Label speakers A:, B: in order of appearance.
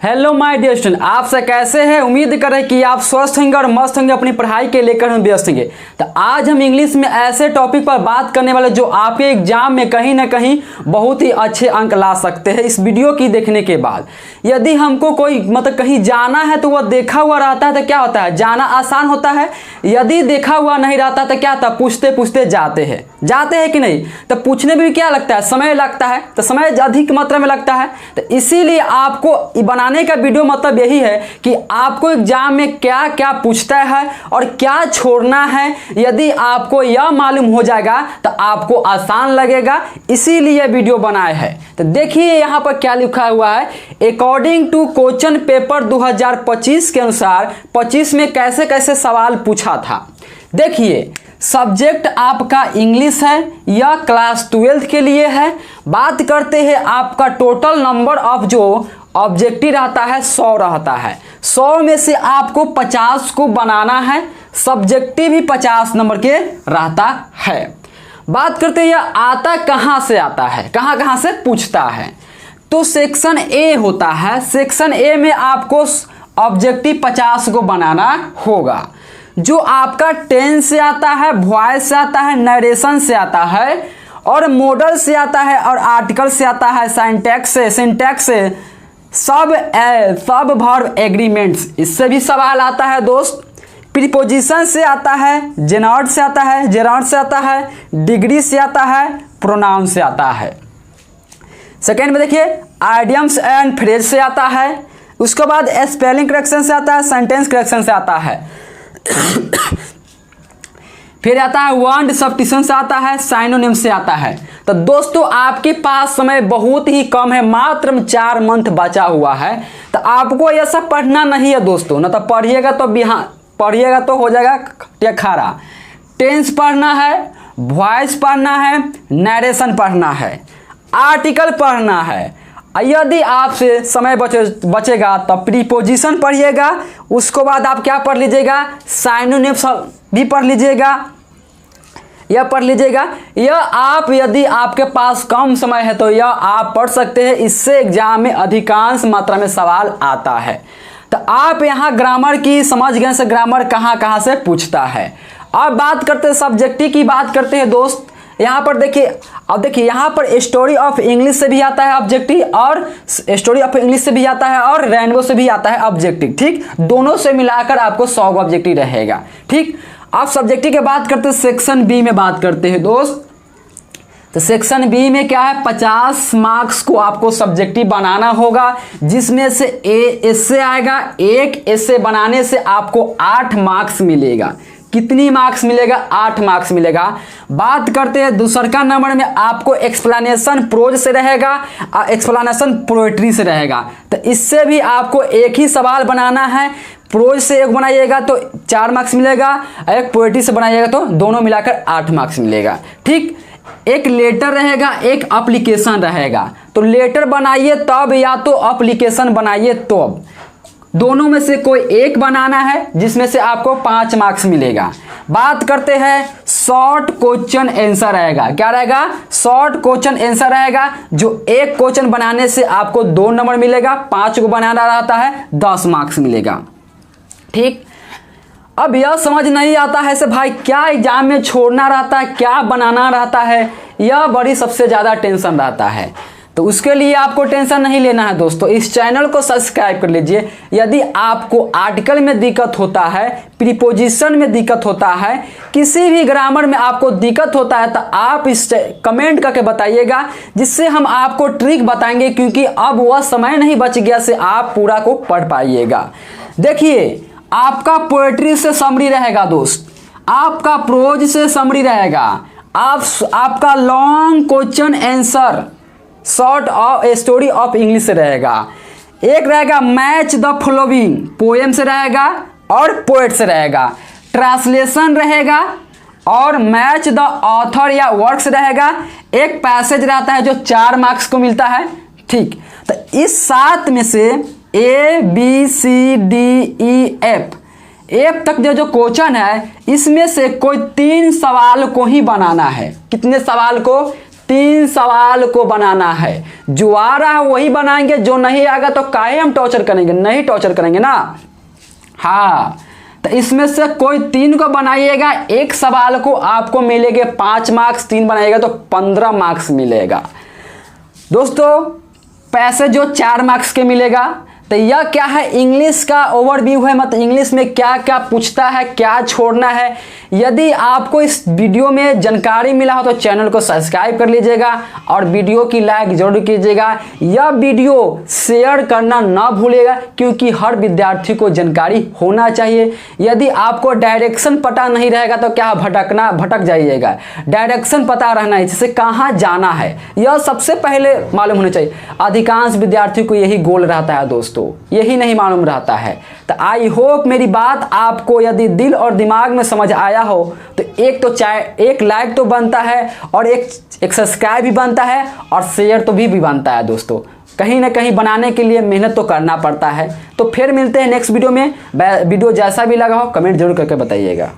A: Hello my dear student, आप सब कैसे हैं। उम्मीद करें कि आप स्वस्थ होंगे और मस्त होंगे, अपनी पढ़ाई के लेकर हम व्यस्त होंगे। तो आज हम इंग्लिश में ऐसे टॉपिक पर बात करने वाले जो आपके एग्जाम में कहीं ना कहीं बहुत ही अच्छे अंक ला सकते हैं। इस वीडियो की देखने के बाद यदि हमको कोई कहीं जाना है तो वह देखा हुआ रहता है तो क्या होता है, जाना आसान होता है। यदि देखा हुआ नहीं रहता तो क्या होता है, पूछते पूछते जाते हैं कि नहीं। तो पूछने में भी क्या लगता है, समय लगता है, तो समय अधिक मात्रा में लगता है। तो इसीलिए आपको बनाने का वीडियो मतलब यही है कि आपको एग्जाम में क्या क्या पूछता है और क्या छोड़ना है। यदि आपको यह मालूम हो जाएगा तो आपको आसान लगेगा, इसीलिए वीडियो बनाया है। तो देखिए यहाँ पर क्या लिखा हुआ है, अकॉर्डिंग टू क्वेश्चन पेपर 2025 के अनुसार 25 में कैसे कैसे सवाल पूछा था। देखिए सब्जेक्ट आपका इंग्लिश है, यह क्लास 12 के लिए है। बात करते हैं आपका टोटल नंबर ऑफ जो ऑब्जेक्टिव रहता है 100 रहता है। 100 में से आपको 50 को बनाना है, सब्जेक्टिव भी 50 नंबर के रहता है। बात करते हैं यह आता कहाँ से आता है, कहाँ से पूछता है। तो सेक्शन ए होता है, सेक्शन ए में आपको ऑब्जेक्टिव 50 को बनाना होगा। जो आपका टेंस से आता है, वॉइस से आता है, नरेशन से आता है और मॉडल से आता है और आर्टिकल से आता है, सिंटैक्स से सब वर्ब एग्रीमेंट्स, इससे भी सवाल आता है दोस्त। प्रीपोजिशन से आता है, जेनॉट से आता है, जेरॉट से आता है, डिग्री से आता है, प्रोनाउन से आता है। सेकेंड में देखिए आइडियम्स एंड फ्रेज से आता है। उसके बाद स्पेलिंग करेक्शन से आता है, सेंटेंस करेक्शन से आता है। फिर आता है वर्ड सब्स्टिट्यूशन से आता है, साइनोनिम से आता है। तो दोस्तों आपके पास समय बहुत ही कम है, मात्र 4 मंथ बचा हुआ है। तो आपको यह सब पढ़ना नहीं है दोस्तों, ना तो पढ़िएगा तो हो जाएगा खारा। टेंस पढ़ना है, वॉइस पढ़ना है, नरेशन पढ़ना है, आर्टिकल पढ़ना है। यदि आपसे समय बचेगा तो प्रीपोजिशन पढ़िएगा। उसके बाद आप क्या पढ़ लीजिएगा, साइनोनिम्स भी पढ़ लीजिएगा, यह पढ़ लीजिएगा। यह आप यदि आपके पास कम समय है तो यह आप पढ़ सकते हैं, इससे एग्जाम में अधिकांश मात्रा में सवाल आता है। तो आप यहाँ ग्रामर की समझ गए से ग्रामर कहाँ से पूछता है। अब बात करते हैं सब्जेक्टिव की, बात करते हैं दोस्त। यहाँ पर देखिए, अब देखिए यहाँ पर स्टोरी ऑफ इंग्लिश से भी आता है ऑब्जेक्टिव, और स्टोरी ऑफ इंग्लिश से भी आता है और रेनबो से भी आता है ऑब्जेक्टिव। ठीक, दोनों से मिलाकर आपको 100 ऑब्जेक्टिव रहेगा। ठीक, आप सब्जेक्टिव की बात करते हैं, सेक्शन बी में बात करते हैं दोस्त। तो सेक्शन बी में क्या है, 50 मार्क्स को आपको सब्जेक्टिव बनाना होगा, जिसमें से एसे आएगा। एक एसे बनाने से आपको 8 मार्क्स मिलेगा। कितनी मार्क्स मिलेगा, 8 मार्क्स मिलेगा। बात करते हैं दूसरा नंबर में आपको एक्सप्लेनेशन प्रोज से रहेगा और एक्सप्लेनेशन पोएट्री से रहेगा। तो इससे भी आपको एक ही सवाल बनाना है। प्रोज से एक बनाइएगा तो 4 मार्क्स मिलेगा, एक पोएट्री से बनाइएगा तो दोनों मिलाकर 8 मार्क्स मिलेगा। ठीक, एक लेटर रहेगा, एक एप्लीकेशन रहेगा। तो लेटर बनाइए तब या तो एप्लीकेशन बनाइए तब, दोनों में से कोई एक बनाना है, जिसमें से आपको 5 मार्क्स मिलेगा। बात करते हैं शॉर्ट क्वेश्चन आंसर रहेगा। क्या रहेगा, शॉर्ट क्वेश्चन आंसर रहेगा। जो एक क्वेश्चन बनाने से आपको 2 नंबर मिलेगा, 5 को बनाना रहता है 10 मार्क्स मिलेगा। ठीक, अब यह समझ नहीं आता है से भाई क्या एग्जाम में छोड़ना रहता है, क्या बनाना रहता है, यह बड़ी सबसे ज़्यादा टेंशन रहता है। तो उसके लिए आपको टेंशन नहीं लेना है दोस्तों, इस चैनल को सब्सक्राइब कर लीजिए। यदि आपको आर्टिकल में दिक्कत होता है, प्रीपोजिशन में दिक्कत होता है, किसी भी ग्रामर में आपको दिक्कत होता है तो आप इस कमेंट करके बताइएगा, जिससे हम आपको ट्रिक बताएंगे, क्योंकि अब वह समय नहीं बच गया से आप पूरा को पढ़ पाइएगा। देखिए आपका पोएट्री से समरी रहेगा दोस्त, आपका प्रोज से समरी रहेगा, आपका long question answer short of story of English से रहेगा। एक रहेगा मैच द फॉलोइंग, पोएम से रहेगा और पोएट से रहेगा। ट्रांसलेशन रहेगा और मैच द ऑथर या वर्क से रहेगा। एक पैसेज रहता है जो 4 मार्क्स को मिलता है। ठीक, तो इस 7 में से ABCDEF तक जो क्वेश्चन है, इसमें से कोई 3 सवाल को ही बनाना है। कितने सवाल को, 3 सवाल को बनाना है। जो आ रहा है वही बनाएंगे, जो नहीं आएगा तो काहे हम टॉर्चर करेंगे, नहीं टॉर्चर करेंगे ना। हाँ, तो इसमें से कोई 3 को बनाइएगा, एक सवाल को आपको मिलेंगे 5 मार्क्स, 3 बनाइएगा तो 15 मार्क्स मिलेगा। दोस्तों पैसे जो 4 मार्क्स के मिलेगा। तो यह क्या है, इंग्लिश का ओवरव्यू है, मतलब इंग्लिश में क्या क्या पूछता है, क्या छोड़ना है। यदि आपको इस वीडियो में जानकारी मिला हो तो चैनल को सब्सक्राइब कर लीजिएगा और वीडियो की लाइक जरूर कीजिएगा। यह वीडियो शेयर करना ना भूलिएगा, क्योंकि हर विद्यार्थी को जानकारी होना चाहिए। यदि आपको डायरेक्शन पता नहीं रहेगा तो क्या भटक जाइएगा। डायरेक्शन पता रहना है, जैसे कहाँ जाना है, यह सबसे पहले मालूम होना चाहिए। अधिकांश विद्यार्थी को यही गोल रहता है दोस्तों, यही नहीं मालूम रहता है। तो आई होप मेरी बात आपको यदि दिल और दिमाग में समझ आया हो तो एक लाइक तो बनता है और एक सब्सक्राइब भी बनता है और शेयर तो भी बनता है दोस्तों। कहीं ना कहीं बनाने के लिए मेहनत तो करना पड़ता है। तो फिर मिलते हैं नेक्स्ट वीडियो में। वीडियो जैसा भी लगा हो कमेंट जरूर करके बताइएगा।